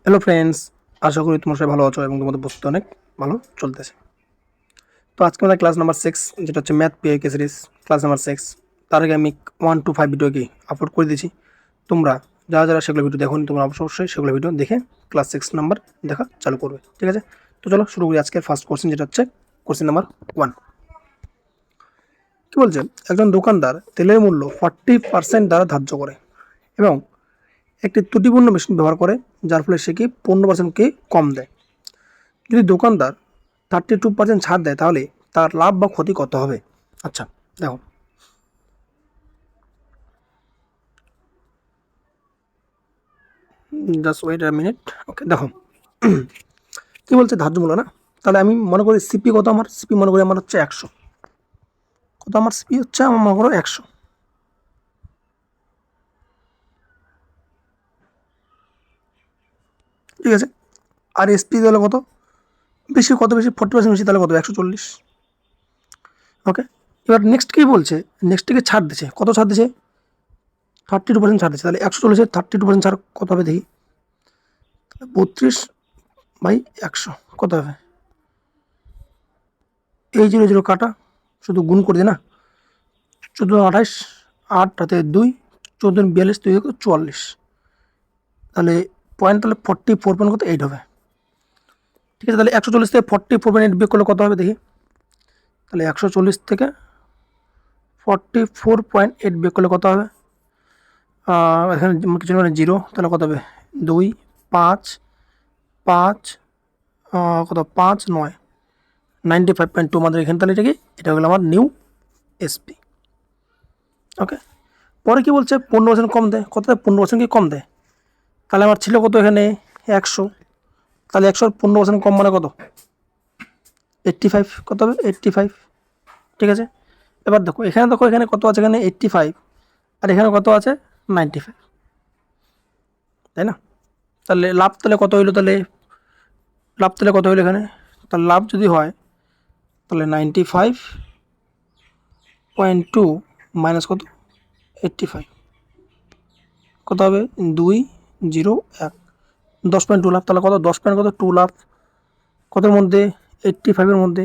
Hello friends, আশা করি তোমরা সবাই ভালো আছো এবং তোমাদের প্রস্তুতি অনেক ভালো চলতেছে। তো আজকে আমাদের ক্লাস নাম্বার 6, যেটা হচ্ছে ম্যাথ পিআইকে সিরিজ ক্লাস নাম্বার 6। তার আগে আমি 1 to 5 ভিডিও কি আপলোড করে দিয়েছি। তোমরা যারা যারা সেগুলো ভিডিও দেখোনি, তোমরা অবশ্যই সেগুলো ভিডিও দেখে ক্লাস 6 নাম্বার দেখা চালু করবে, ঠিক আছে? তো চলো শুরু করি আজকের ফার্স্ট কোশ্চেন, যেটা হচ্ছে কোশ্চেন নাম্বার 1। কি বলছে, একজন দোকানদার তেলের মূল্য 40% দ্বারা ধার্য করে এবং একটি ত্রুটিপূর্ণ মেশিন ব্যবহার করে, যার ফলে সে কি 15%কে কম দেয়। যদি দোকানদার 32% ছাড় দেয়, তাহলে তার লাভ বা ক্ষতি কত হবে? আচ্ছা দেখো, জাস্ট ওয়েট আ মিনিট। ওকে দেখো, কি বলছে ধার্য মূল্য না, তাহলে আমি মনে করি সিপি কত, আমার সিপি মনে করি আমার হচ্ছে 100। কত আমার সিপি হচ্ছে, আমার মনে করো 100, ঠিক আছে। আর এসপি তাহলে কত বেশি, কত বেশি 40% বেশি, তাহলে কত 140। ওকে, এবার নেক্সট কি বলছে, নেক্সট থেকে ছাড় দিচ্ছে, কত ছাড় দিচ্ছে 32% ছাড় দিচ্ছে, তাহলে 140-এর 32% ছাড় কত হবে দেখি। 32/100 কত হবে, এই 0 0 কাটা, শুধু গুণ করে দিই না, 14 28, 8 হাতে 2, 14 42, 2 44, তাহলে পয়েন্ট, তাহলে 44.8 হবে, ঠিক আছে। তাহলে 140 থেকে 44.8 বিয়োগ করলে কত হবে দেখি। তাহলে 140 থেকে 44.8 বিয়োগ করলে কত হবে, এখানে কিছু মানে 0, তাহলে কত হবে 2 5 5, কত 5 9, 95.2 আমাদের এখানে। তাহলে এটা কি, এটা হলো আমার নিউ এসপি। ওকে, পরে কি বলছে 15% কম দেয়, কত দেয় 15% কি কম দেয়, তাহলে আমার ছিল কত এখানে 100, তাহলে 100-র 15% কম মানে কত 85, কত হবে 85, ঠিক আছে। এবার দেখো এখানে, দেখো এখানে কত আছে, এখানে 85 আর এখানে কত আছে 95, তাই না? তাহলে লাভ তাহলে কত হইলো, তাহলে লাভ তাহলে কত হইলো এখানে, তাহলে লাভ যদি হয় তাহলে 95.2 মাইনাস কত 85, কত হবে 201, 10.2 লাভ, তাহলে কত 10.2 লাভ, কতর মধ্যে 85-এর মধ্যে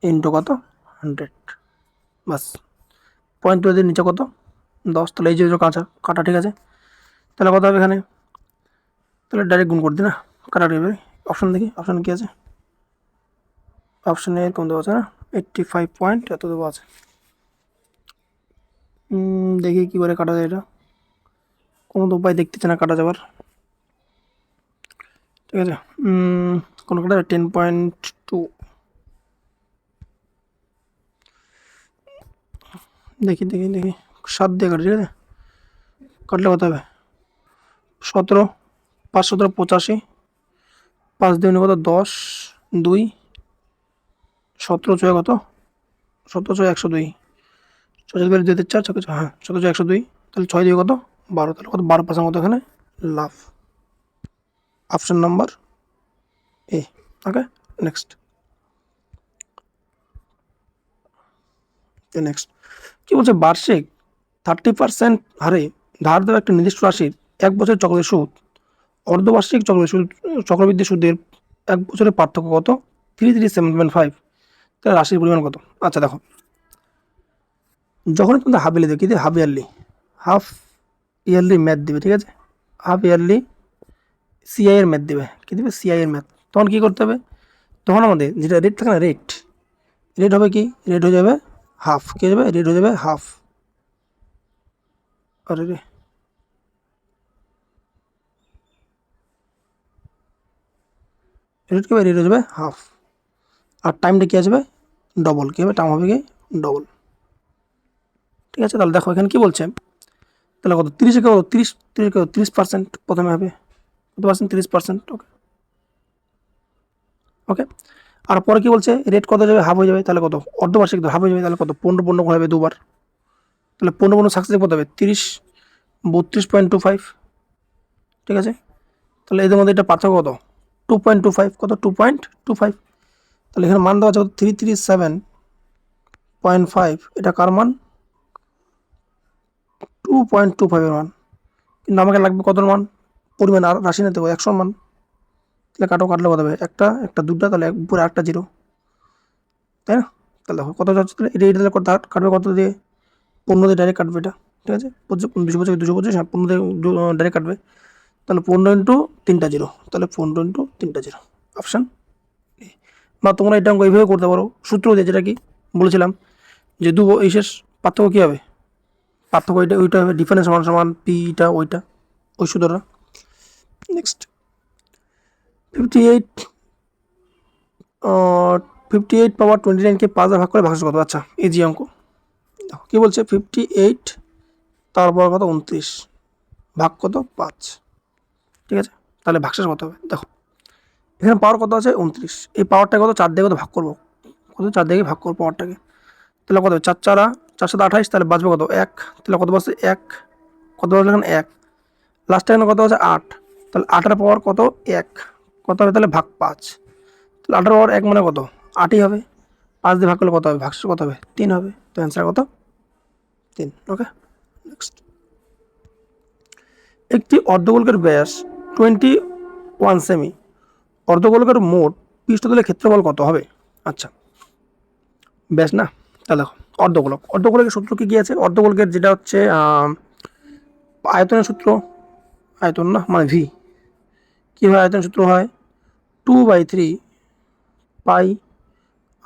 ইন্টু কত 100, বাস। পয়েন্ট টু নিচে কত 10, তাহলে এই যে কাঁচা কাটা, ঠিক আছে। তাহলে কত হবে এখানে, তাহলে ডাইরেক্ট গুণ করে দিই না, কাটা দেবে। অপশান দেখি, অপশান কী আছে, অপশানে এরকম দেওয়া আছে না, 85 পয়েন্ট এত দেওয়া আছে। দেখি কী করে কাটা যায় এটা, কোনো তো উপায় দেখতেছে না কাটা যাবার, ঠিক আছে। কোনো কাটা 10.2, দেখি দেখি দেখি 7 দিয়ে কাটি, ঠিক আছে। কাটলে কত হবে 17, 5 17 85, 5 দিয়ে কত 10, 2 17 ছয় কত, 17 ছয় 102, 6 2 2 4 6, হ্যাঁ 17 ছয় 102, তাহলে 6 দিয়ে কত 12, তাহলে কত 12% কত এখানে লাভ। Option number A. Okay, next next কি বলছে, বার্ষিক 30% হারে ধার দেওয়া একটা নির্দিষ্ট রাশির 1 বছরের চক্রবৃদ্ধি সুদ, অর্ধবার্ষিক চক্রবৃদ্ধি সুদের 1 বছরের পার্থক্য কত 33.75, তাহলে রাশির পরিমাণ কত? আচ্ছা দেখো, যখনই তোমাদের হাফ ইয়ারলি দেবে, কি হাফ ইয়ারলি ম্যাথ দিবে, ঠিক আছে। হাফ ইয়ারলি সিআই এর ম্যাথ দেবে, কি দেবে সিআই এর ম্যাথ, তখন কী করতে হবে, তখন আমাদের যেটা রেট থাকে না, রেট রেট হবে কি, রেট হয়ে যাবে হাফ, কী হয়ে যাবে রেট হয়ে যাবে হাফ। আরে রে, রেট কী হবে, রেট হয়ে যাবে হাফ, আর টাইমটা কী আসবে ডবল, কী হবে টাইম হবে কি ডবল, ঠিক আছে। তাহলে দেখো এখানে কী বলছে, তাহলে কত 30 কত 30 কত 30% প্রথমে হবে, কত পার্সেন্ট 30%। ওকে ওকে, আর পরে কী বলছে রেট কত যাবে হাফ হয়ে যাবে, তাহলে কত অর্ধবার্ষিক হাফ হয়ে যাবে, তাহলে কত 15 হবে দুবার, তাহলে 15 সাকসেস কত হবে 30, 32.25, ঠিক আছে। তাহলে এদের মধ্যে এটা পার্থক্য কত 2.25, কত 2.25, তাহলে এখানে মান দেওয়া আছে কত 337.5, এটা কার মান 2.25 এর মান, কিন্তু আমাকে লাগবে কত মান পরিমাণ আর রাশি নিতে হবে 100 মান, তাহলে কাটলে কত হবে, একটা দুটা, তাহলে উপরে একটা জিরো, তাই না? তাহলে দেখো কত যাচ্ছে, তাহলে এটা তাহলে কাটবে কত দিয়ে, 15 দিয়ে ডাইরেক্ট কাটবে এটা, ঠিক আছে? 225 হ্যাঁ 15 দিয়ে ডাইরেক্ট কাটবে, তাহলে 15 ইন্টু 3টা জিরো, তাহলে 15 ইন্টু 3টা জিরো, অপশান এ। বা তোমরা এটা অঙ্ক এইভাবে করতে পারো, সূত্র দিয়ে, যেটা কি বলেছিলাম যে এই শেষ পার্থক্য কী হবে, পার্থক্য ওইটা হবে ডিফারেন্স সমান সমান পিটা ওইটা, ওই সূত্রটা। নেক্সট 58 পাওয়ার 29কে 5 ভাগ করে ভাগশেষ কত? আচ্ছা এই যে অঙ্ক দেখো কী বলছে, 58 তারপর কত 29 ভাগ কত 5, ঠিক আছে? তাহলে ভাগশেষ কত হবে দেখো, এখানে পাওয়ার কত আছে 29, এই পাওয়ারটা কত 4 দিয়ে কত ভাগ করবো, কত 4 দিয়ে ভাগ করবো পাওয়ারটাকে, তাহলে কত 4 4 28, তাহলে বাঁচবে কত 1, তাহলে কত বাঁচছে 1, কত বাঁচলো এখানে 1, লাস্টে এখানে কত আছে 8, তাহলে 8-এর পাওয়ার কত 1, কত হবে তাহলে ভাগ 5, তাহলে 8-এর পাওয়ার 1 মানে কত 8ই হবে, 5 দিয়ে ভাগ করলে কত হবে, ভাগশেষ কত হবে 3 হবে, তো অ্যান্সার কত 3। ওকে নেক্সট, একটি অর্ধগোলকের ব্যাস 21 সেমি, অর্ধগোলকের মোট পৃষ্ঠতলের ক্ষেত্রফল কত হবে? আচ্ছা ব্যাস না, তাহলে দেখো অর্ধগোলকের সূত্র কি আছে, অর্ধগোলকের যেটা হচ্ছে আয়তনের সূত্র, আয়তন না মানে ভি, কী হয় আয়তনের সূত্র হয় 2/3 পাই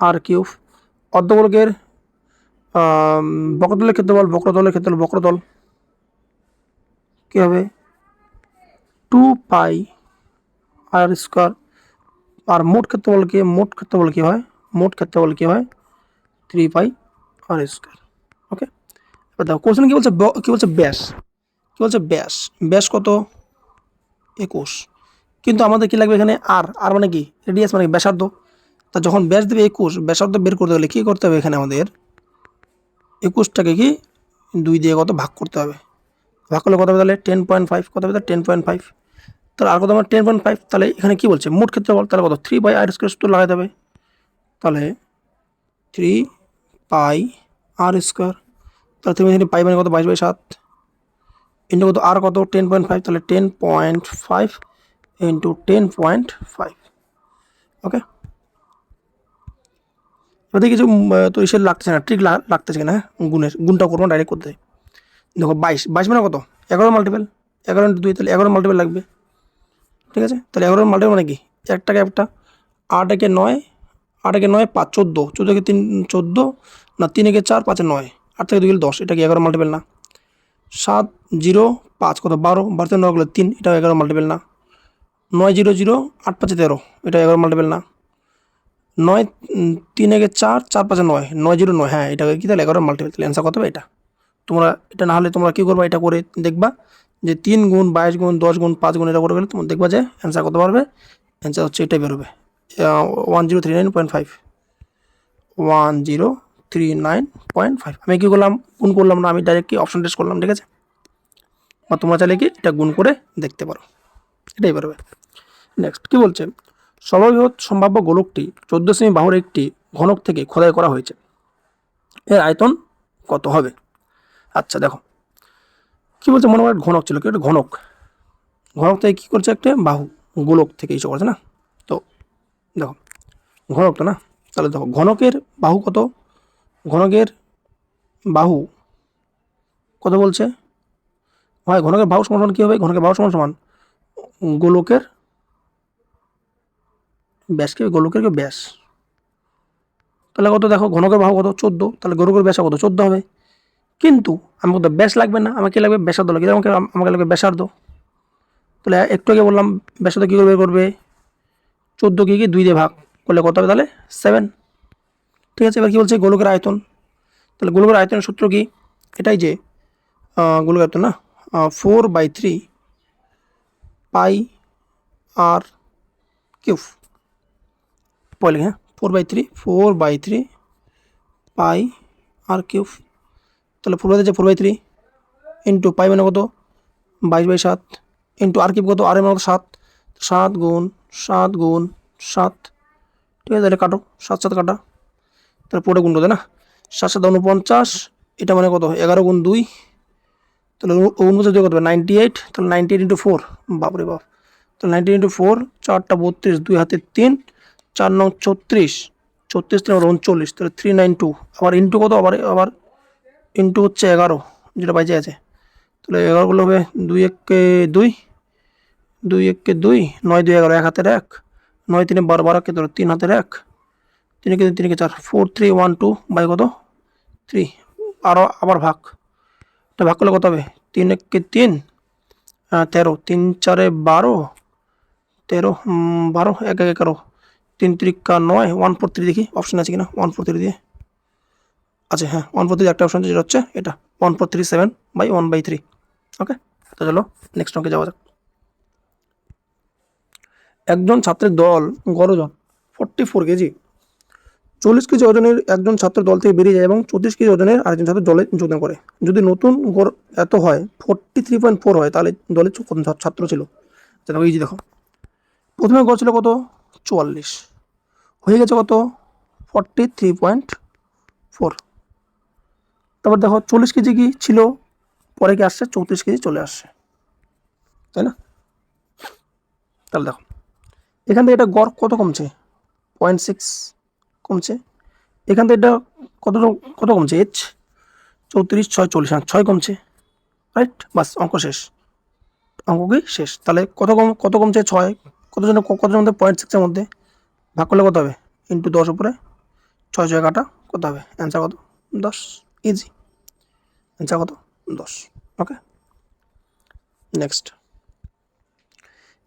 আর কিউব, অর্ধগোলকের বক্রতলের ক্ষেত্রফল বক্রতল কী হবে 2 পাই আর স্কোয়ার, আর মোট ক্ষেত্রফল কী হয় 3 পাই আর স্কোয়ার। ওকে এবার দেখো কোশ্চেন কী বলছে, ব্যাস, ব্যাস কত 21, কিন্তু আমাদের কী লাগবে এখানে আর মানে কি রেডিয়াস মানে ব্যাসার্ধ, তা যখন ব্যাস দেবে 21, ব্যাসার্ধ বের করতে গেলে কী করতে হবে, এখানে আমাদের 21টাকে কি 2 দিয়ে কত ভাগ করতে হবে, ভাগ করলে কত হবে তাহলে 10.5, কত হবে তাহলে 10.5, তাহলে আর কত আমার 10.5, তাহলে এখানে কী বলছে মোট ক্ষেত্রফল, তাহলে কত 3 পাই আর স্কোয়ার সূত্র লাগাতে হবে, তাহলে 3 পাই আর স্কোয়ার, তাহলে তুমি এখানে পাই মানে কত 22/7 ইন্টু কত আর কত 10.5, তাহলে 10.5 ইন্টু 10.5। ওকে এবার কিছু তো এসে লাগতেছে না, ট্রিক লাগতেছে কিনা, হ্যাঁ গুণটা করবো ডাইরেক্ট করতে, দেখো 22 মানে কত 11 মাল্টিপল, 11 ইন্টু 2, তাহলে 11 মাল্টিপল লাগবে, ঠিক আছে? তাহলে 11 মাল্টিপল মানে কি একটাকে একটা, 8 × 9, 5 14, 14 3 14 না 3 × 4 5 9, 8 থেকে 2 গেলে 10, এটা কি 11 মাল্টিপল না? 7 0 5 কত 12, 12 থেকে 9 গেলে 3, এটাও 11 মাল্টিপল না? 9 0 0 8 5 13, এটা 11 মাল্টিপল না? 9 3 × 4 4 5 9, 9 0 9, হ্যাঁ এটা কি তাহলে 11 মাল্টিপল, তাহলে অ্যান্সার কত হবে এটা, তোমরা এটা না হলে তোমরা কী করবা, এটা করে দেখবা যে 3 গুণ 22 গুণ 10 গুণ 5 গুণ এটা করে গেলে তোমরা দেখবা যে অ্যান্সার কত পারবে, অ্যান্সার হচ্ছে এটাই বেরোবে 1039.5, 1039.5। আমি কী করলাম গুণ করলাম না, আমি ডাইরেক্ট কি অপশন টেস্ট করলাম, ঠিক আছে? বা তোমরা চাইলে কি এটা গুণ করে দেখতে পারো, এটাই বেরোবে। নেক্সট কী বলছে, সর্ববৃহৎ সম্ভাব্য গোলকটি 14 সেমি বাহুর একটি ঘনক থেকে খোদাই করা হয়েছে, এর আয়তন কত হবে? আচ্ছা দেখো কী বলছে, মনে হয় ঘনক ছিল, কি একটা ঘনক থেকে কী করছে একটা বাহু, গোলক থেকে ইস্যু করছে না, তো দেখো ঘনক তো না, তাহলে দেখো ঘনকের বাহু কত, ঘনকের বাহু কত বলছে, হয় ঘনকের বাহু সমান কী হবে, ঘনকের বাহু সমান গোলকের ব্যাস, কি গোলকের ব্যাস, তাহলে কত দেখো ঘনকের বাহু কত 14, তাহলে গোলকের ব্যাস কত 14 হবে, কিন্তু আমাকে তো ব্যাস লাগবে না, আমাকে লাগবে ব্যাসার্ধ লাগবে, আমাকে লাগবে ব্যাসার্ধ, তাহলে একটু আগে বললাম ব্যাসার্ধ কী করবে 14 কি 2 দিয়ে ভাগ করলে কত হবে তাহলে 7, ঠিক আছে? এবার কী বলছে গোলকের আয়তন, তাহলে গোলকের আয়তনের সূত্র কি, এটাই যে গোলকের আয়তন না 4/3 পাই আর কিউব, পয়লে হ্যাঁ 4/3 পাই আর কিউব, তাহলে 4/3 ইন্টু পাই মানে কত 22/7 ইন্টু আর কিউব কত, আর মানে কত 7, 7 গুণ 7 গুণ 7, ঠিক আছে? তাহলে কাটো 7 7 কাটা, তাহলে পুরোটা গুণ করতে না 7 7 49, এটা মানে কত 11 গুণ 2, তাহলে 49 দিয়ে কত হবে 98, তাহলে 98 ইন্টু 4, বাপরে বাপ। তাহলে 98 ইন্টু 4, 4টা 32, 2 হাতে 3, 4 9 34, 34 3 39, তাহলে 392, আবার ইন্টু কত, আবার আবার ইন্টু হচ্ছে 11, যেটা বাইজে আছে। তাহলে 11 হবে 2 1 2, 2 1 2, 9 2 11, 1 হাতের 1, 9 3 12, 12 কে ধরো 3 হাতের 1, 3 কে 3 কে 4, 4 3 1 2 বাই কত 3, আবার ভাগ, এটা ভাগ করলে কত হবে 3 1 3, 13, 3 4 12, 13 12, 1 1 11, 3 3 9, 143 দেখি অপশন আছে কিনা 143 দিয়ে। আচ্ছা হ্যাঁ 143 একটা অপশন আছে, যেটা হচ্ছে এটা 1437/1/3। ওকে, তো চলো নেক্সট অঙ্কে যাওয়া যাক। একজন ছাত্রের দল গড় ওজন 44 কেজি, 40 কেজি ওজনের একজন ছাত্র দল থেকে বেরিয়ে যায় এবং 34 কেজি ওজনের আরেকজন ছাত্র দলে যোগদান করে। যদি নতুন গড় এত হয় 43.4 হয়, তাহলে দলে কত ছাত্র ছিল? দেখো এই যে দেখো, প্রথমে গড় ছিল কত 44, হয়ে গেছে কত 43.4, তারপর দেখো 40 কেজি কি ছিল, পরে কি আসছে 34 কেজি চলে আসছে, তাই না? তাহলে দেখো এখান থেকে এটা গড় কত কমছে 0.6 কমছে, এখান থেকে এটা কত কত কমছে এইচ 34 6 40, 6 কমছে, রাইট, বাস অঙ্ক শেষ, অঙ্ক কি শেষ। তাহলে কত কমছে 6, কতজনের মধ্যে 0.6 মধ্যে, ভাগ করলে কত হবে ইন্টু 10 উপরে 6 6 কাটা, কত হবে অ্যান্সার কত 10, ইজি অ্যান্সার কত 10। ওকে, নেক্সট।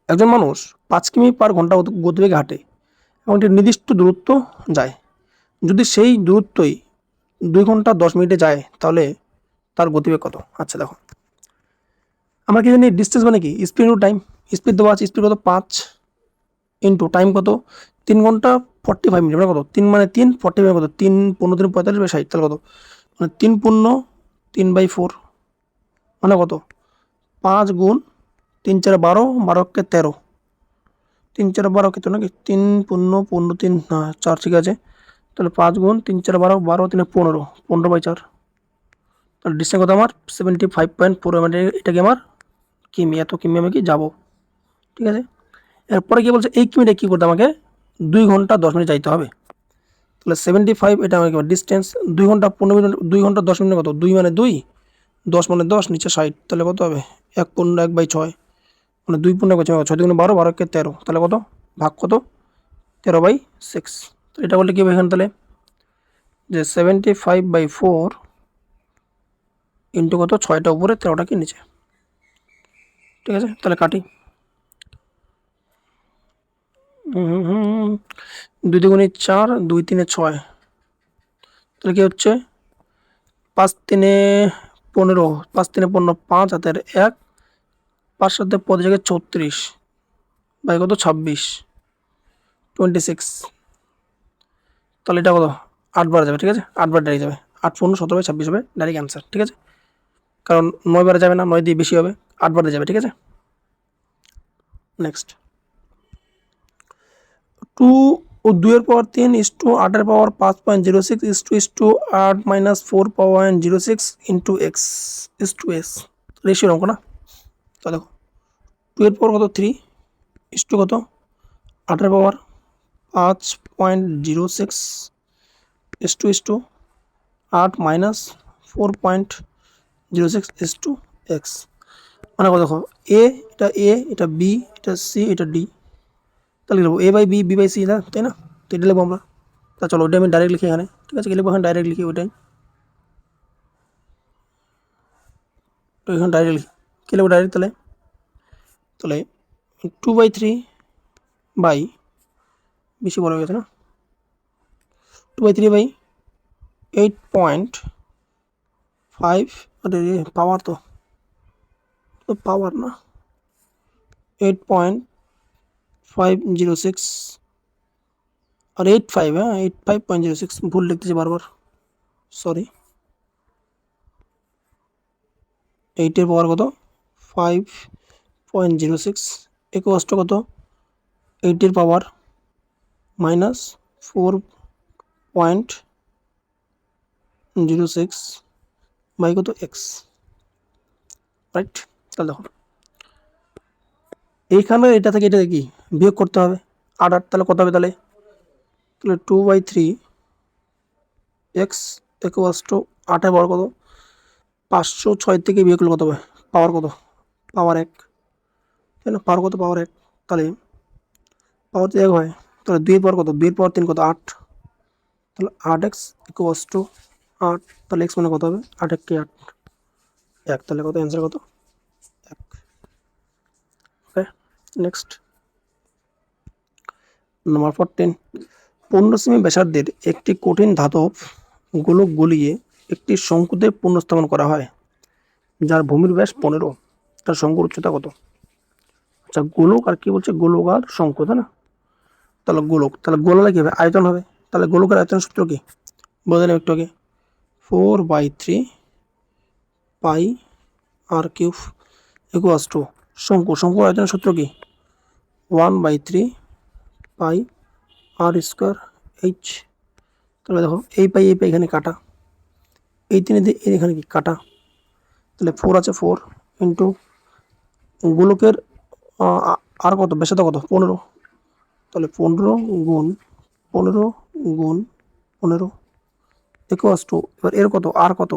একজন মানুষ 5 কিমি/ঘন্টা গতিবেগে হাঁটে এবং একটি নির্দিষ্ট দূরত্ব যায়, যদি সেই দূরত্বই 2 ঘন্টা 10 মিনিটে যায়, তাহলে তার গতিবেগ কত? আচ্ছা দেখো, আমরা কি জানি ডিস্টেন্স মানে কি স্পিড ইন্টু টাইম, স্পিড দেওয়া আছে, স্পিড কত 5 ইন্টু টাইম কত 3 ঘন্টা 45 মিনিট, মানে কত 3 মানে 3 45 কত 3 15 3 45/60, তাহলে কত মানে 3 পূর্ণ 3/4, মানে কত 5 গুণ 3 4 12, 12 কে 13, 3 4 12 কত নাকি 3 পূর্ণ 15 3, হ্যাঁ 4 ঠিক আছে, তাহলে 5 গুণ 3 4 12, 12 3 15, 15/4, তাহলে ডিস্টেন্স কত আমার 75.4, মানে এটা কি আমার কিমি, এত কিমি আমি কি যাবো, ঠিক আছে। এরপরে কি বলছে এই কিমিটা কী করতে আমাকে 2 ঘন্টা 10 মিনিট যাইতে হবে, তাহলে 75 এটা আমাকে ডিস্টেন্স, 2 ঘন্টা 15 মিনিট, 2 ঘন্টা 10 মিনিট কত 2 মানে 2, 10 মানে 10, নিচে 60, তাহলে কত হবে 1 পূর্ণ 1/6, মানে 2 পূর্ণ 1/6, 6 2 12, 12 কে 13, তাহলে কত ভাগ কত 13/6, তো এটা বললে কি হবে এখানে তাহলে যে 75/4 ইন্টু কত 6টা উপরে 13টা কি নিচে, ঠিক আছে। তাহলে কাটি, 2 2 4, 2 3 6, তাহলে কি হচ্ছে 5 3 15, 5 3 15, 5 হাতের 1, 5 সাথে 5 জায়গায় 34 বাই কত 26, 26, তাহলে এটা কত 8 বার যাবে, ঠিক আছে 8 বার ডাইরেক্ট যাবে, 8 পূর্ণ 17/26 হবে ডাইরেক্ট অ্যান্সার, ঠিক আছে। কারণ 9 বারে যাবে না, 9 দিয়ে বেশি হবে, 8 বারে যাবে, ঠিক আছে। নেক্সট, 2 ও 2 এর পাওয়ার 3 ইস্টু 8 এর power 5.06 is to 8 minus 4.06 into X is to S, রেশিওর অঙ্ক না। তো দেখো 2 এর পাওয়ার কত 3 ইস্টু কত 8 এর power 5.06 is to 8 minus 4.06 is to x, মানে কত দেখো এটা বি, এটা সি, এটা ডি, তাহলে লিখবো A by B, B by C, না তাই না, তো এটা লিখবো আমরা। তা চলো ওইটা আমি ডাইরেক্ট লিখি এখানে, ঠিক আছে, লিখবো এখানে ডাইরেক্ট লিখি ওইটাই, তো এখানে ডাইরেক্ট লিখি, কী লিখবো ডাইরেক্ট, তাহলে তাহলে 2/3 বাই, বেশি বড় হয়ে গেছে না, 2/3 বাই 8.5, আরে পাওয়ার তো পাওয়ার না 8.506 আর 85, হ্যাঁ 85.06, ভুল লিখতেছি বারবার, সরি। 8 এর পাওয়ার কত 5.06 ইকুয়ালস টু কত 8 এর পাওয়ার মাইনাস 4.06 বাই কত এক্স, রাইট। তাহলে দেখো এইখানে এটা থেকে এটা কি বিয়োগ করতে হবে, 8 তাহলে কত হবে তাহলে 2/3 এক্স ইকুয়ালস টু 8 বড় কত 506 থেকে বিয়োগ করলে কত হবে পাওয়ার কত পাওয়ার 1, তাই না? পাওয়ার কত পাওয়ার 1, তাহলে পাওয়ার তো 1 হয়, তাহলে 2 এর পাওয়ার কত 2 এর পাওয়ার 3 কত 8, তাহলে 8x ইকুয়ালস টু 8, তাহলে x মানে কত হবে 8 কে 8 1, তাহলে কত অ্যান্সার কত 1। ওকে নেক্সট নাম্বার 14, 15 সেমি ব্যাসার্ধের একটি কঠিন ধাতব গোলক গলিয়ে একটি শঙ্কুতে পুনঃস্থাপন করা হয় যার ভূমির ব্যাস 15, তার শঙ্কুর উচ্চতা কত? আচ্ছা গোলক আর কি বলছে গোলক আর শঙ্কু, তাই না? তাহলে গোলক, তাহলে গোলালে কি হবে আয়তন হবে, তাহলে গোলকের আয়তন সূত্র কি বলে দিলাম একটু আগে 4/3 পাই আর কিউব ইকুয়ালস টু শঙ্কুর আয়তনের সূত্র কি 1/3 পাই আর স্কোয়ার এইচ। তাহলে দেখো এই পাই এখানে কাটা, এই 3 দিয়ে এখানে কি কাটা, তাহলে 4 আছে 4 ইন্টু গোলকের আর কত ব্যাসার্ধ কত 15, তাহলে 15 গুণ 15 গুণ 15 ইকুয়ালস টু এবার এর কত আর কত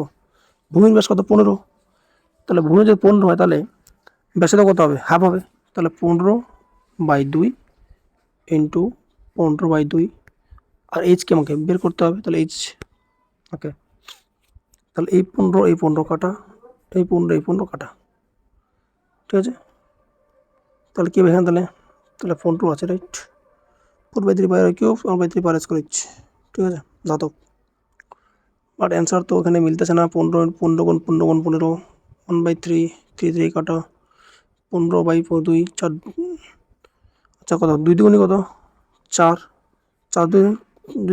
ভূমির ব্যাস কত 15, তাহলে ভূমি যদি 15 হয় তাহলে ব্যাসার্ধ কত হবে হাফ হবে, তাহলে 15/2 ইন্টু 15/2 আর এইচকে আমাকে বের করতে হবে, তাহলে এইচ ওকে, তাহলে এই 15 কাটা এই 15 কাটা, ঠিক আছে? তাহলে কী হবে এখানে তাহলে তাহলে 15 আছে রাইট 4/3 পাই আর কিউব 1/3 পাই আর স্কোয়ার এইচ, ঠিক আছে ধাতব। বাট অ্যান্সার তো এখানে মিলতেছে না, 15 গুণ 15 গুণ 15 1/3 3 কাটা 15/2 4, আচ্ছা কত 2 দুগুণে কত 4, 4 2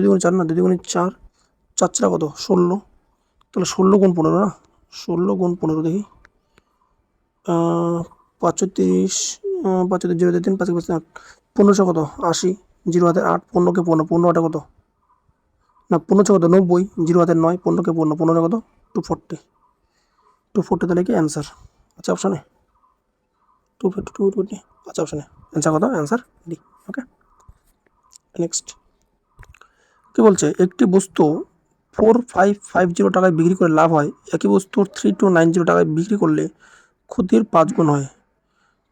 দুগুণে 4 না 2 দুগুণে 4, 4 4 কত 16, তাহলে 16 গুণ 15 না 16 গুণ 15 দেখি 530 5 0 3 5 5 8 1500 কত 80 0 হাতের 8 15কে 15 15 8 কত না 15 কত 90 0 হাতের 9 15কে 15 15 কত 240 240, তাহলে কি অ্যান্সার আচ্ছা অপশানে 240 আচ্ছা অপশানে অ্যান্সার কত অ্যান্সার ডি। ওকে নেক্সট কি বলছে একটি বস্তু 4550 টাকায় বিক্রি করে লাভ হয়, একই বস্তু 3290 টাকায় বিক্রি করলে ক্ষতির 5 গুণ হয়,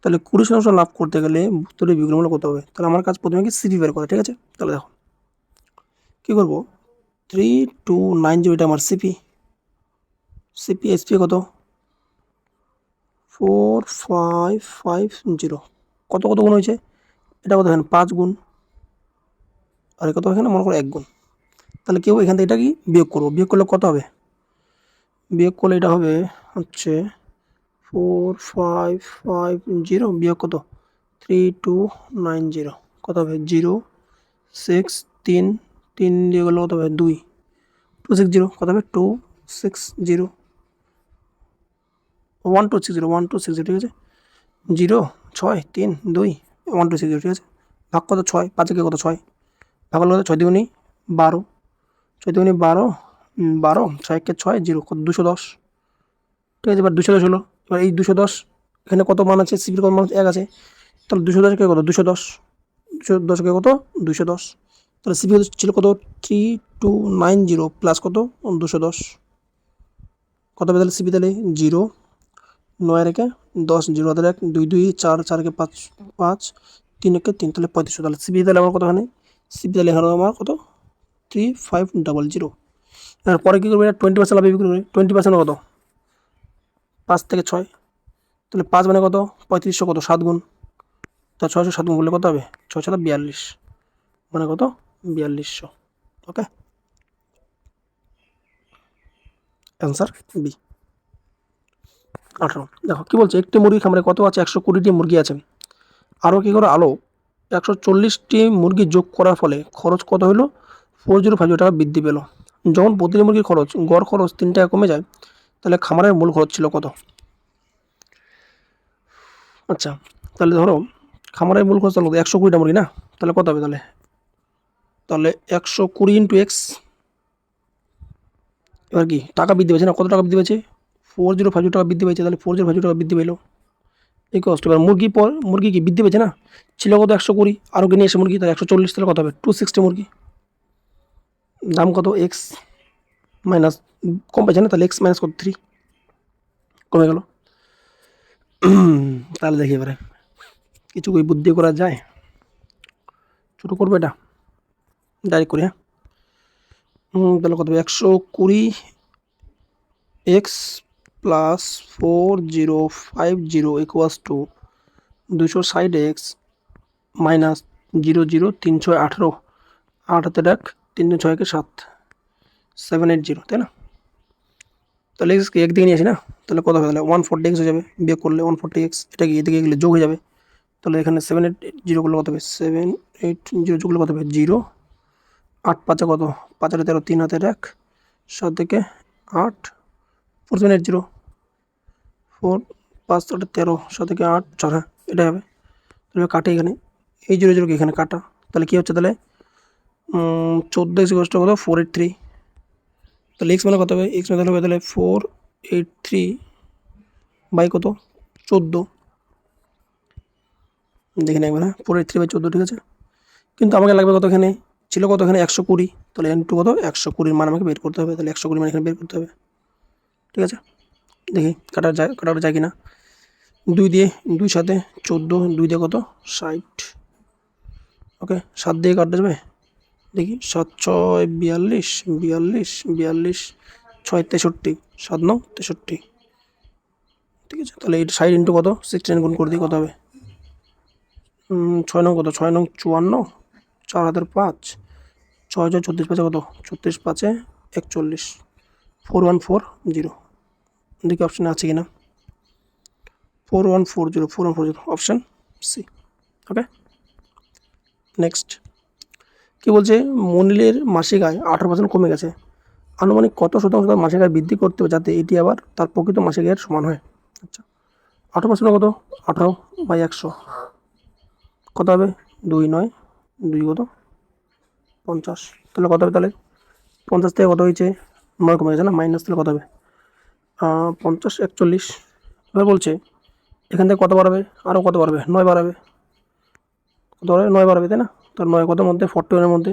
তাহলে 20% লাভ করতে গেলে বস্তুটির বিক্রয় মূল্য কত হবে? তাহলে আমার কাজ প্রথমে কি সিপি বের করা, ঠিক আছে? তাহলে দেখো কী করবো 3290 এটা আমার সিপি, এসপি কত 4550 কত কত গুণ হয়েছে এটা কত এখানে 5 গুণ আর কত এখানে মনে করো 1 গুণ, তাহলে কেউ এখান থেকে এটা কি বিয়োগ করবো, বিয়োগ করলে কত হবে বিয়োগ করলে এটা হবে হচ্ছে 4550 বিয়োগ কত 3290 কত হবে 0 6 3 3 দিয়ে গেলে কত হবে 2 260 কত হবে 260 1260 1260, ঠিক আছে 0 6 3 2 1260, ঠিক আছে ভাগ কত 6 5 কে কত 6 ভাগ হলো কত 6 দুগুণে 12 6 দুগুণে 12 12 6 কে 6 0 কত 210, ঠিক আছে এবার 210 হলো, এবার এই 210 এখানে কত মান আছে সিপির কত মান 1 আছে, তাহলে 210 কে কত 210 210 কে কত 210, তাহলে সিপি ছিল কত 3290 প্লাস কত 210 কত হবে তাহলে সিপি তাহলে 0 9 রেখে 10 0 হাতের 1 2 2 4 4 কে 5 5 3 একে 3, তাহলে 3500, তাহলে সিপি তাহলে আমার কত এখানে সিপি তাহলে এখানে আমার কত 3500। এবার পরে কী করবে 20% লাভে বিক্রি করবে 20% কত 5 থেকে 6, তাহলে 5 মানে কত 3500 কত 7 গুণ, তা 600 7 গুণ করলে কত হবে 6 7 42 মানে কত 4200। Okay answer B. 18 দেখো কী বলছে একটি মুরগি খামারে কত আছে 120টি মুরগি আছে, আরও কী করে আলো 140টি মুরগি যোগ করার ফলে খরচ কত হলো 4050 টাকা বৃদ্ধি পেল, যখন প্রতিটি মুরগির খরচ গড় খরচ 3 টাকা কমে যায় তাহলে খামারের মূল খরচ ছিল কত? আচ্ছা তাহলে ধরো খামারের মূল খরচ কত 120টা মুরগি না, তাহলে কত হবে তাহলে তাহলে 120 ইন্টু এক্স, এবার কি টাকা বৃদ্ধি পেয়েছে না কত টাকা বৃদ্ধি পেয়েছে 4050 টাকা বৃদ্ধি পেয়েছে, তাহলে 4050 টাকা বৃদ্ধি পেলো এই কষ্ট। এবার মুরগি কি বৃদ্ধি পেয়েছে না, ছিল কত 120, আরও কিনে এসে মুরগি, তাহলে 140, তাহলে কত হবে 260 মুরগি। দাম কত এক্স মাইনাস, কম পেয়েছে না, তাহলে এক্স মাইনাস কত 3 কমে গেল। তাহলে দেখি এবারে কিছু ওই বুদ্ধি করা যায়, ছোটো করবো এটা, ডাইরেক্ট করি। হ্যাঁ, তাহলে কত হবে 120 x plus 4050 equals to 260 x minus 0, 318, 8 হাতে ডাক 3 6 7, 780, তাই না? তাহলে এক্সকে একদিকে নিয়ে আসি না, তাহলে কত হবে, তাহলে 140 এক্স হয়ে যাবে, বিয়োগ করলে 140 এক্স, এটা কি এদিকে গেলে যোগ হয়ে যাবে, তাহলে এখানে 780 করলে কত হবে, 780 যোগ করলে কত হবে 0, 8 5 কত, 5 8 13, 3 হাতে ডাক 7 থেকে 8, 4780, 4 5 8 13, 7 থেকে 8 4, হ্যাঁ এটাই হবে। তাহলে কাটে এখানে এই 0 কি এখানে কাটা, তাহলে কী হচ্ছে, তাহলে 14 এক্স কষ্ট কত 483, তাহলে এক্স মানে কত হবে, এক্স মানে হবে তাহলে 483 বাই কত 14, দেখে নেই একবার। হ্যাঁ 483 বাই 14, ঠিক আছে। কিন্তু আমাকে লাগবে কত, এখানে ছিল কত, এখানে 120, তাহলে ইন্টু কত 120 মান আমাকে বের করতে হবে, তাহলে 120 মান এখানে বের করতে হবে, ঠিক আছে। দেখি কাটা যায় কিনা, 2 দিয়ে 2 সাথে 14, 2 দিয়ে কত 60, ওকে 7 দিয়ে কাটতে যাবে, দেখি 7 6 42, 42 42, 6 63, 7 9 63, ঠিক আছে। তাহলে এই 60 ইন্টু কত 16 গুণ করে দিই, কত হবে 6 9 কত, 6 9 54, 4 হাতের 5, 6 6 34 5 কত, 34 5 41, 4140, দেখি অপশানে আছে কিনা, 4140 অপশান সি, ওকে। নেক্সট কি বলছে, মনিলের মাসিক আয় 18% কমে গেছে, আনুমানিক কত শতাংশ তার মাসিক আয় বৃদ্ধি করতে হবে যাতে এটি আবার তার প্রকৃত মাসিক আয়ের সমান হয়। আচ্ছা 18% কত, 18/100 কত হবে 2 9 2 কত 50, তাহলে কত হবে, তাহলে 50 থেকে কত হয়েছে 9 কমে গেছে না, মাইনাস, তাহলে কত হবে 50 41। এবার বলছে এখান থেকে কত বাড়াবে, আরও কত বাড়বে, 9 বাড়াবে, কত বাড়বে 9 বাড়াবে, তাই না। তো 9 কত মধ্যে 41 মধ্যে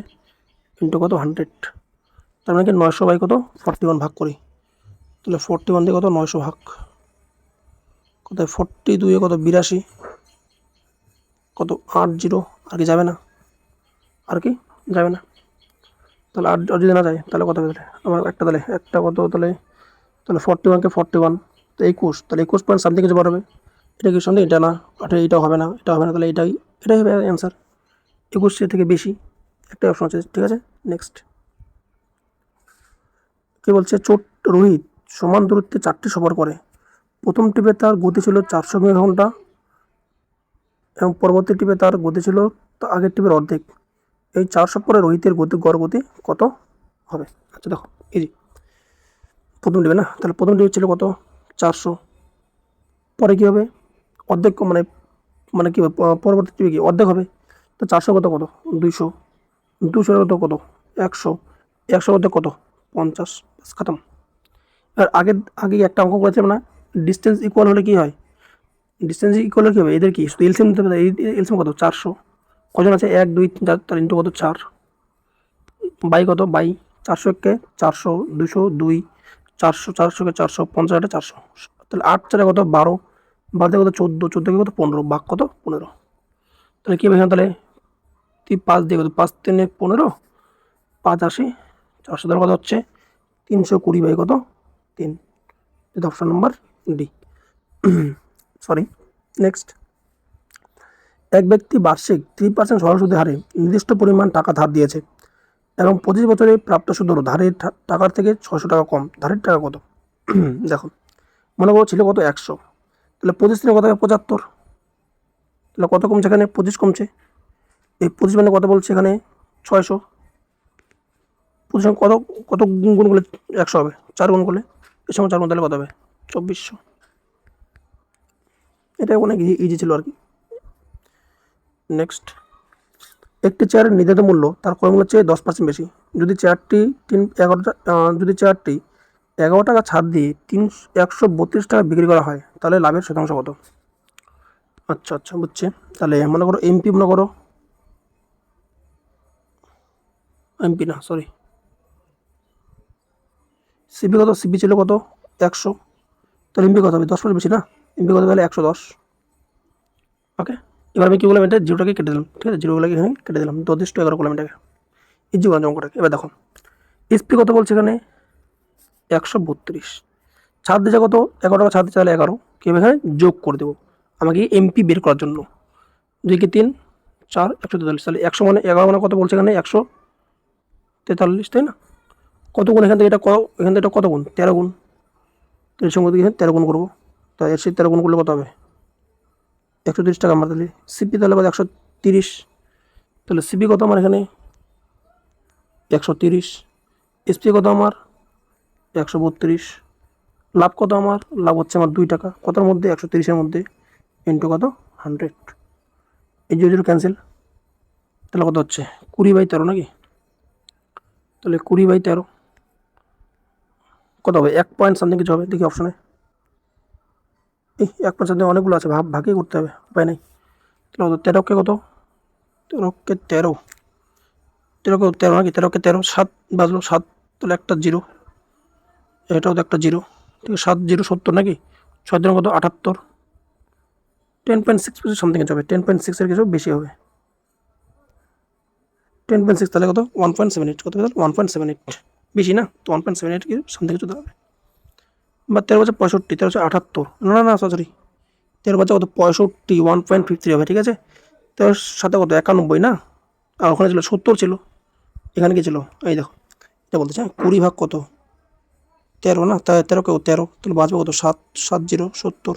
ইন্টু কত 100, তার মানে কি 900 বাই কত 41 ভাগ করি, তাহলে 41 দিয়ে কত 900 ভাগ কত, 42 কত 82, কত 80, আর কি যাবে না, আর কি যাবে না, তাহলে আর যদি না যায় তাহলে কত হবে, তাহলে আমার একটা, তাহলে একটা কত, তাহলে তাহলে 41কে 41, তো 21, তাহলে 21 পয়েন্ট সামথিং কিছু বাড়বে, এটা কি সন্দেহ, এটা না, এটাও হবে না, এটা হবে না, তাহলে এটাই হবে অ্যান্সার, 21 থেকে বেশি, একটা অপশন আছে, ঠিক আছে। নেক্সট কি বলছে, চোট রোহিত সমান দূরত্বে 4টি সফর করে, প্রথম টিপে তার গতি ছিল 400 কিমি ঘন্টা এবং পরবর্তী টিপে তার গতি ছিল আগের টিপের অর্ধেক, এই 4 সফরে রোহিতের গড় গতি কত হবে। আচ্ছা দেখো এই যে প্রথম টিপে না, তাহলে প্রথম টিপে ছিল কত 400, পরে কী হবে অর্ধেক, মানে মানে কী হবে পরবর্তী টিপে কি অর্ধেক হবে, তো 400 কত কত 200, 200 কত কত 100, 100 কত কত 50, খতম। আর আগে আগে একটা অঙ্ক করেছিলাম না, ডিস্টেন্স ইকুয়াল হলে কী হয়, ডিস্টেন্স ইকুয়াল হলে কী হবে, এদের কি শুধু এলসিএম নিতে হবে, এলসিএম কত 400, কজন আছে 1 2 3 4, তার ইন্টু কত 4, বাই কত বাই 400 কে 400, 200 2, 400 400 কে 400, 50 এটা 400, তাহলে 8 4 কত 12, 12 কত 14, 14 কে কত 15, ভাগ কত 15, তাহলে কী হবে এখানে, তাহলে 5 দিয়ে কত 5 3 15, 5 80, 400, তাহলে কত হচ্ছে 320 বাই কত 3, এটা option number D, sorry. Next, এক ব্যক্তি বার্ষিক 3% সরল সুদের হারে নির্দিষ্ট পরিমাণ টাকা ধার দিয়েছে এবং 25 বছরে প্রাপ্ত সুদ হলো ধারের টাকার থেকে 600 টাকা কম, ধারের টাকা কত। দেখো মনে করো ছিল কত 100, তাহলে 25 থেকে কত হবে 75, তাহলে কত কমছে এখানে 25 কমছে, এই 25 মানে কত বলছে এখানে 600, 25 কত কত গুণ করলে 100 হবে, 4 গুণ করলে, এর সময় 4 গুণ তাহলে কত হবে 2400, এটা অনেক ইজি ছিল আর কি। নেক্সট, একটি চেয়ারের নির্ধারিত মূল্য তার ক্রয়মূল্যের চেয়ে 10% বেশি, যদি চেয়ারটি 11টা যদি চেয়ারটি 11 টাকা ছাড় দিয়ে 132 টাকা বিক্রি করা হয়, তাহলে লাভের শতাংশ কত? আচ্ছা আচ্ছা, বুঝছি। তাহলে মনে করো এমপি, মনে করো এমপি না, সরি, সিপি কত? সিপি ছিল কত? 100। তাহলে এমপি কত হবে? 10% বেশি না? এমপি কত? তাহলে 110। ওকে, এবার আমি কী বললাম, এটা জিরোটাকে কেটে দিলাম, ঠিক আছে, জিরোগুলোকে এখানে কেটে দিলাম, 10-11 করলাম এটাকে, এই জীবন অঙ্কটাকে। এবার দেখো এসপি কত বলছে এখানে? 132। ছাড় দিচ্ছে কত? 11 টাকা ছাড় দিচ্ছে, তাহলে 11 কি এখানে যোগ করে দেবো আমাকে এমপি বের করার জন্য। 2 কি 3, 4, 143। তাহলে 100 মানে 11 মানে কত বলছে এখানে? 143, তাই না? কত গুণ এখান থেকে এটা এখান থেকে এটা কত গুণ? 13 গুণ। তো এর সঙ্গে এখানে 13 গুণ করবো, তো এর সেই 13 গুণ করলে কত হবে? 130 টাকা আমার। তাহলে সিপি তাহলে 130। তাহলে সিপি কত আমার এখানে? 130। এসপি কত আমার? 132। লাভ কত আমার? লাভ হচ্ছে আমার 2 টাকা। কতর মধ্যে? 130-এর মধ্যে, ইন্টু কত? 100। এই যে ক্যান্সেল, তাহলে কত হচ্ছে? 20/13 নাকি? তাহলে 20/13 কত হবে? 1 পয়েন্ট সামথিং কিছু হবে, দেখি অপশনে। এই 1 পয়েন্ট সামথিং অনেকগুলো আছে, ভাগই করতে হবে, উপায় নেই। তাহলে কত? 13কে কত? 13কে 13, 13কে 13 নাকি? 13কে 13, 7 বাজলো, 7, তাহলে একটা জিরো, এটাও তো একটা জিরো, ঠিক আছে। 7 0 70 নাকি? 6 দিন কত? 78। 10.6 কিছু সামথিং কিছু হবে, 10.6-এর কিছু বেশি হবে। 10.6 তাহলে কত? 1.78। কত? 1.78, বেশি না? তো 1.78 কিছু সামথিং কিছু হবে। বা 13 বছর 65, 13 বছর 78, না না সরি, 13 বছর কত? 65, 1.53 হবে, ঠিক আছে। 13 সাথে কত? 91 না? আর ওখানে ছিল 70 ছিল, এখানে কি ছিল? এই দেখো, এটা বলতে চাই 20 ভাগ কত? 13 না? তাই 13 কেউ 13, তাহলে বাঁচবে কত? 7, 7 0 70।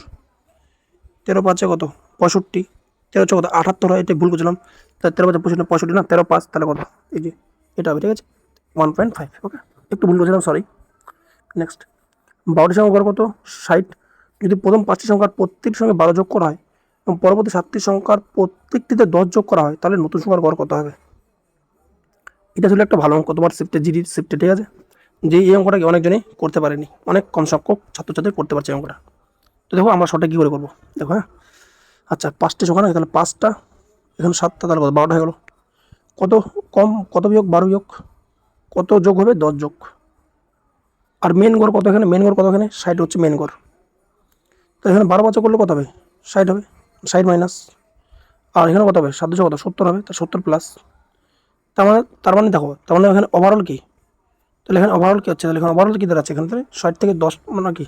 13 5 কত? 65। 13 কত? 78 হয়, এটা ভুল করছিলাম। তাহলে 13 5 65 না? 13 5 তাহলে কত? এই যে এটা হবে, ঠিক আছে, 1.5। ওকে, একটু ভুল করছিলাম, সরি। নেক্সট, 12টি সংখ্যা গড় কত? 60। যদি প্রথম 5টি সংখ্যার প্রত্যেকটির সঙ্গে 12 যোগ করা হয় এবং পরবর্তী 7টি সংখ্যার প্রত্যেকটিতে 10 যোগ করা হয়, তাহলে নতুন সংখ্যার গড় কত হবে? এটা ছিল একটা ভালো অঙ্ক তোমার শিফটে, জিডির শিফটে, ঠিক আছে। যে এই অঙ্কটাকে অনেকজনই করতে পারেনি, অনেক কম সংখ্যক ছাত্রছাত্রী করতে পারছে এই অঙ্কটা। তো দেখো আমরা শর্টে কী করে করবো, দেখো। হ্যাঁ, আচ্ছা 5টি সংখ্যা না, তাহলে 5টা, এখানে 7টা, তাহলে কত? 12টা হয়ে গেলো। কত কম? কত বিয়োগ? 12 বিয়োগ কত যোগ হবে? 10 যোগ। আর মেন গড় কত এখানে? মেন গড় কত এখানে? 60 হচ্ছে মেন গড়। তো এখানে 12 বাচ্চা করলে কত হবে? 60 হবে, 60 মাইনাস, আর এখানে কত হবে? 7 কত? 70 হবে, তা 70 প্লাস। তার মানে দেখো, তার মানে এখানে ওভারঅল কি? তাহলে এখানে ওভারঅল কি হচ্ছে? তাহলে এখানে ওভারঅল কি দাঁড়াচ্ছে? এখানে তাহলে 60 থেকে 10 মানে কি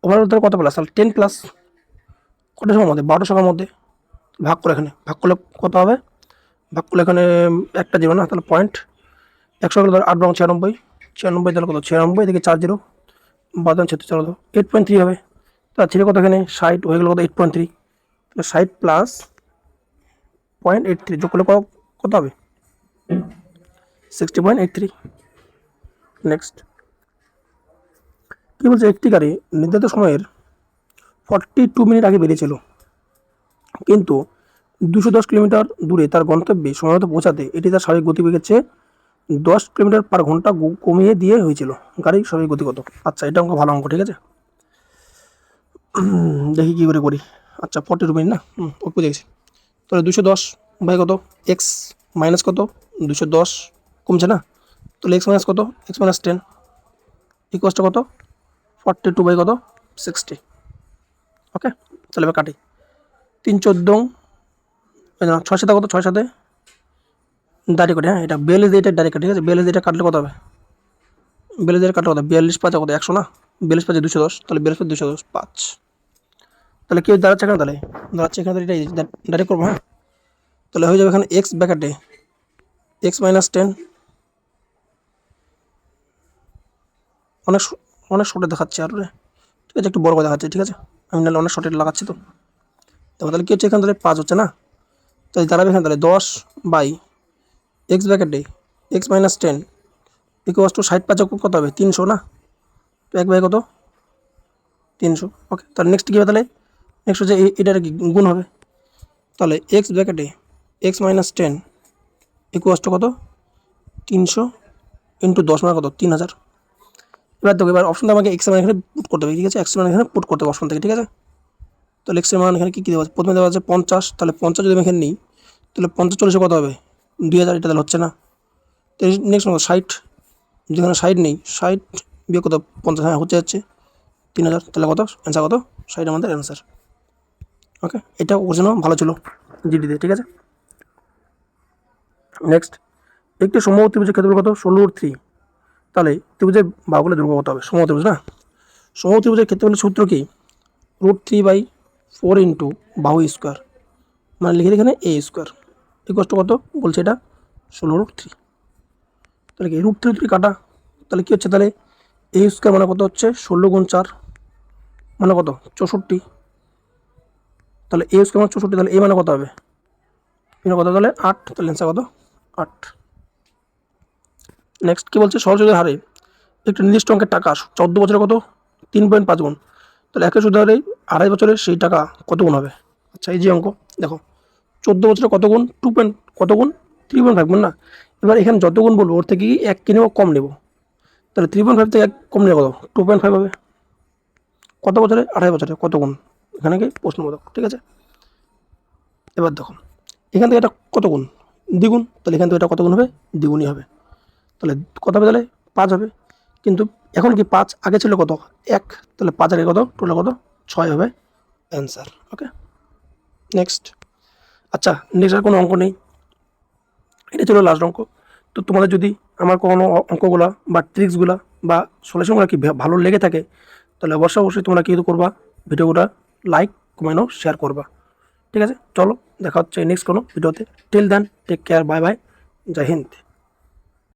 ওভারঅল তাহলে কত প্লাস? তাহলে 10 প্লাস। কটার সময়ের মধ্যে? 12 সংখ্যার মধ্যে। ভাগ করে, এখানে ভাগ করলে কত হবে? ভাগ করলে এখানে একটা জিরো না, তাহলে পয়েন্ট। 100 গেলে ধর 8 বরং 96, 96 তাহলে কত? 96, এদিকে 4 জিরো, বাদাম 36, চলো 8.3 হবে। তার ছিল কত এখানে? 60 হয়ে গেল কত? 8.3। তাহলে 60 প্লাস 0.83 যোগ করলে কত হবে? 60.83। নেক্সট, কি বলছে? একটি গাড়ি নির্ধারিত সময়ের 42 মিনিট আগে বেরিয়েছিল, কিন্তু 210 কিলোমিটার দূরে তার গন্তব্যে সময়মতো পৌঁছাতে এটি তার স্বাভাবিক গতিবেগের চেয়ে 10 কিলোমিটার পার ঘন্টা কমিয়ে দিয়ে হয়েছিল। গাড়ির স্বাভাবিক গতি কত? আচ্ছা, এটা অঙ্ক ভালো অঙ্ক, ঠিক আছে। দেখি কী করে করি। আচ্ছা 42 মিনিট না, ওকে দেখছি। তাহলে 210 বাই কত? এক্স মাইনাস কত? 210 কমছে না? তাহলে এক্স মাইনাস কত? এক্স মাইনাস 10 ইকুয়াসটা কত? 42 বাই কত? 60। ওকে, তাহলে এবার কাটি। 3 14, 6 সাথে কত? 6 সাথে দাঁড়িয়ে কাটি। হ্যাঁ, এটা 42 দিয়ে এটা ডাইরেক্ট কাটি, ঠিক আছে। 42 দিয়ে এটা কাটলে কত হবে? 42 দিয়ে কাটলে কত? 42 5 কত? 100 না? 42 5 210, তাহলে 42 210 5। তাহলে কি দাঁড়াচ্ছে এখানে? তাহলে দাঁড়াচ্ছে এখানে, তাহলে এটাই ডাইরেক্ট করবো। হ্যাঁ, তাহলে হয়ে যাবে এখানে এক্স ব্যাকেটে এক্স মাইনাস 10। অনেক অনেক শর্টে দেখাচ্ছে আর, ঠিক আছে, একটু বড় করে দেখাচ্ছে, ঠিক আছে। আমি নাহলে অনেক শর্টে লাগাচ্ছি তো। তাহলে কি হচ্ছে এখানে? তাহলে 5 হচ্ছে না? তাহলে দাঁড়াবে এখানে তাহলে 10 বাই এক্স ব্যাকেটে এক্স মাইনাস 10 ইকুয়াস টু 60 5 কত হবে? 300 না? তো 1 বাই কত? 300। ওকে, তাহলে নেক্সট কী হবে? তাহলে নেক্সট হচ্ছে এটার কি গুণ হবে। তাহলে এক্স ব্র্যাকেটে এক্স মাইনাস 10 ইকুয়াস টু কত? 300 ইন্টু 10 মানে কত? 3000। এবার দেখো এবার অপশনটা আমাকে এক্স এর মান এখানে পুট করতে হবে, ঠিক আছে, এক্স এর মান এখানে পুট করতে হবে অপশন থেকে, ঠিক আছে। তাহলে এক্স এর মান এখানে কী দেওয়া আছে, প্রথমে দেওয়া আছে 50, তাহলে 50 যদি আমি এখানে নিই তাহলে 50 40 কত হবে 2000, এটা তাহলে হচ্ছে না। তো নেক্সট 60, যেখানে 60 নেই 60 বিয়োগ কত 50, হ্যাঁ হচ্ছে যাচ্ছে 3000, তাহলে কত অ্যান্সার কত 60 আমাদের অ্যান্সার। ওকে, এটা ওর জন্য ভালো ছিল জিডিতে, ঠিক আছে। নেক্সট, একটি সমবাহু ত্রিভুজের ক্ষেত্রফল কত 16√3, তাহলে ত্রিভুজের বাহুগুলো দৈর্ঘ্য কত হবে, সমবাহু ত্রিভুজ না, সমবাহু ত্রিভুজের ক্ষেত্রফলের সূত্র কি √3/4 ইন্টু বাহু স্কোয়ার, মানে লিখে এখানে এ স্কোয়ার ইকুয়াল টু কত বলছে এটা 16√3, তাহলে কি √3 কাটা, তাহলে কী হচ্ছে, তাহলে এ স্কোয়ার মানে কত হচ্ছে 16 গুণ 4 মানে কত 64, তাহলে এ স্কোয়ার মানে 64, তাহলে এ মানে কত হবে এখানে কত, তাহলে 8, তাহলে অ্যান্সার কত 8। নেক্সট কী বলছে, সহজ সুদের হারে একটি নির্দিষ্ট অঙ্কের টাকা 14 বছরে কত 3.5 গুণ, তাহলে একই সুদের হারে 2.5 বছরে সেই টাকা কত গুণ হবে। আচ্ছা এই যে অঙ্ক দেখো 14 বছরে কত গুণ কত গুণ 3.5 গুণ না, এবার এখানে যত গুণ বলবো ওর থেকে এক কি নেবো কম নেবো, তাহলে 3.5 থেকে এক কম নেবো কত 2.5 হবে, কত বছরে 2.5 বছরে কত গুণ, এখানে কি প্রশ্নবোধক, ঠিক আছে। এবার দেখো এখান থেকে এটা কত গুণ দ্বিগুণ, তাহলে এখান থেকে এটা কত গুণ হবে দ্বিগুণই হবে, তাহলে কত হবে তাহলে 5 হবে, কিন্তু এখন কি 5 আগে ছিল কত 1, তাহলে 5 আগে কত টোটাল কত 6 হবে অ্যান্সার। ওকে নেক্সট, আচ্ছা নেক্সট আর কোনো অঙ্ক নেই, এটা ছিল লাস্ট অঙ্ক। তো তোমাদের যদি আমার কোনো অঙ্কগুলা বা ট্রিক্সগুলা বা সলিউশনগুলো কি ভালো লেগে থাকে তাহলে অবশ্যই তোমরা কী করবা, ভিডিওটা লাইক কমেন্ট ও শেয়ার করবা, ঠিক আছে। চলো দেখা হচ্ছে নেক্সট কোনো ভিডিওতে, till then take care, bye bye, জয় হিন্দ।